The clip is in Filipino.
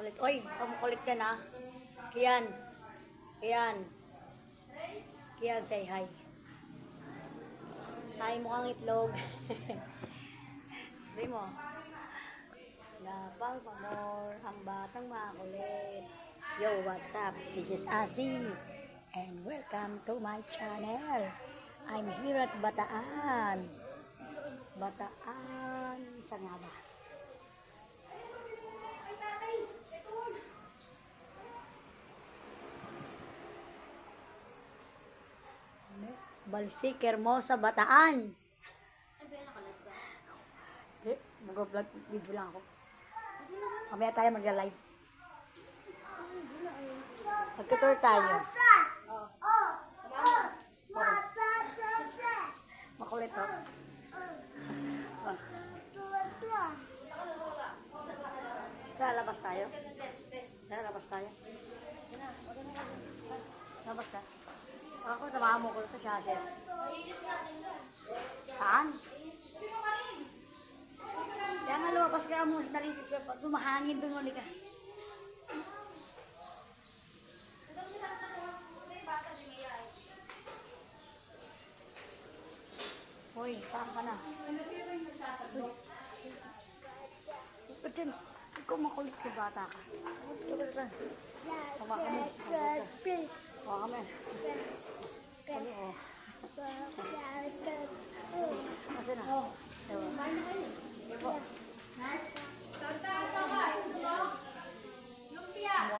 Makulit. Oy, makulit ka na. Kian. Kian. Kian, say hi. Hi, mukhang itlog. Sabi mo. Lapang pamor, ang batang makulit. Yo, what's up? This is Asi. And welcome to my channel. I'm here at Bataan. Bataan. Saan nga ba? Balsik, Hermosa, Bataan. Mag-vlog, video lang ako. Mamaya tayo magla-live. Magka-tour tayo. Makulit ho. Lalabas tayo? Lalabas tayo? Lalabas ka? Ako, samahan mo ko sa chassis. Saan? Kaya nga lumabas ka mo sa nalisip ka. Tumahangin doon ulit ka. Hoy, saan ka na? Pwede, ikaw makulit sa bata ka. Hawakan mo. Hawakan mo.